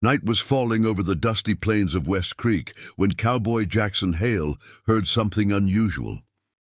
Night was falling over the dusty plains of West Creek when Cowboy Jackson Hale heard something unusual.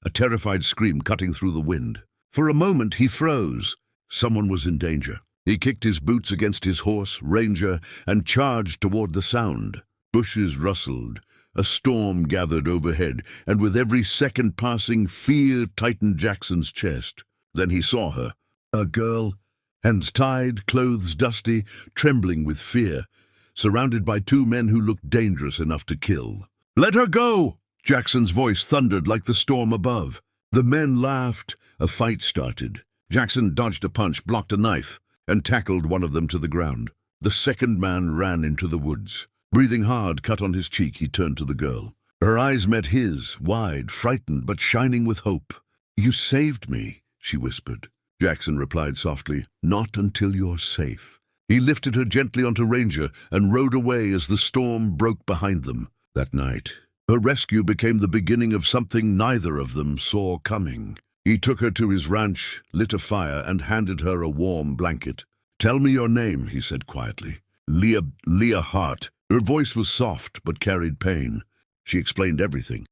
A terrified scream cutting through the wind. For a moment he froze. Someone was in danger. He kicked his boots against his horse, Ranger, and charged toward the sound. Bushes rustled. A storm gathered overhead, and with every second passing, fear tightened Jackson's chest. Then he saw her. A girl, hands tied, clothes dusty, trembling with fear, surrounded by two men who looked dangerous enough to kill. "Let her go!" Jackson's voice thundered like the storm above. The men laughed. A fight started. Jackson dodged a punch, blocked a knife, and tackled one of them to the ground. The second man ran into the woods. Breathing hard, cut on his cheek, he turned to the girl. Her eyes met his, wide, frightened, but shining with hope. "You saved me," she whispered. Jackson replied softly, "Not until you're safe." He lifted her gently onto Ranger and rode away as the storm broke behind them. That night, her rescue became the beginning of something neither of them saw coming. He took her to his ranch, lit a fire, and handed her a warm blanket. "Tell me your name," he said quietly. Leah Hart." Her voice was soft but carried pain. She explained everything.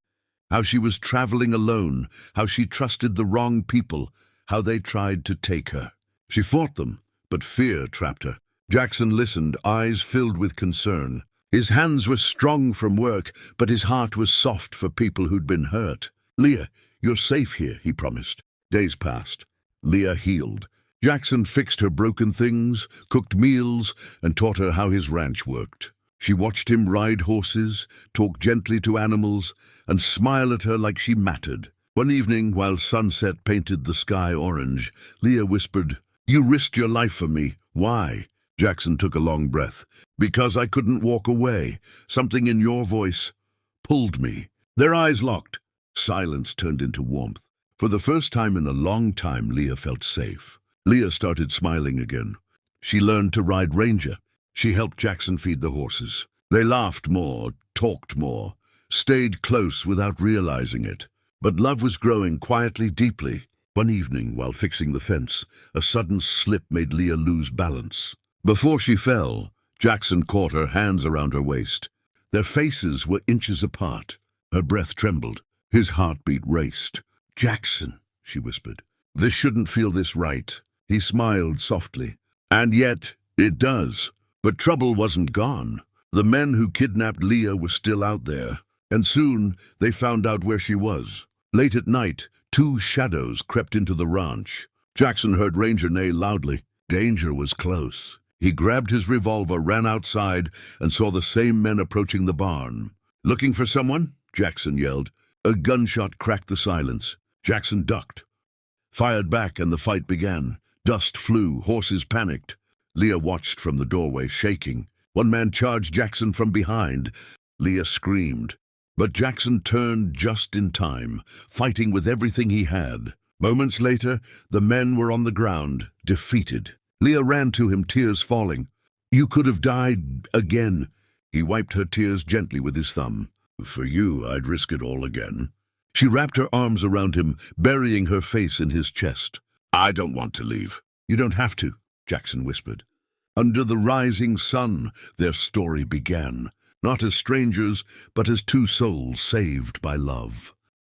How she was traveling alone, how she trusted the wrong people, how they tried to take her. She fought them, but fear trapped her. Jackson listened, eyes filled with concern. His hands were strong from work, but his heart was soft for people who'd been hurt. "Leah, you're safe here," he promised. Days passed. Leah healed. Jackson fixed her broken things, cooked meals, and taught her how his ranch worked. She watched him ride horses, talk gently to animals, and smile at her like she mattered. One evening, while sunset painted the sky orange, Leah whispered, "You risked your life for me. Why?" Jackson took a long breath. "Because I couldn't walk away. Something in your voice pulled me." Their eyes locked. Silence turned into warmth. For the first time in a long time, Leah felt safe. Leah started smiling again. She learned to ride Ranger. She helped Jackson feed the horses. They laughed more, talked more, stayed close without realizing it. But love was growing quietly, deeply. One evening, while fixing the fence, a sudden slip made Leah lose balance. Before she fell, Jackson caught her, hands around her waist. Their faces were inches apart. Her breath trembled. His heartbeat raced. "Jackson," she whispered, "this shouldn't feel this right." He smiled softly. "And yet, it does." But trouble wasn't gone. The men who kidnapped Leah were still out there, and soon they found out where she was. Late at night, two shadows crept into the ranch. Jackson heard Ranger neigh loudly. Danger was close. He grabbed his revolver, ran outside, and saw the same men approaching the barn. "Looking for someone?" Jackson yelled. A gunshot cracked the silence. Jackson ducked, fired back, and the fight began. Dust flew, horses panicked. Leah watched from the doorway, shaking. One man charged Jackson from behind. Leah screamed. But Jackson turned just in time, fighting with everything he had. Moments later, the men were on the ground, defeated. Leah ran to him, tears falling. "You could have died again." He wiped her tears gently with his thumb. "For you, I'd risk it all again." She wrapped her arms around him, burying her face in his chest. "I don't want to leave." "You don't have to," Jackson whispered. Under the rising sun, their story began, not as strangers, but as two souls saved by love.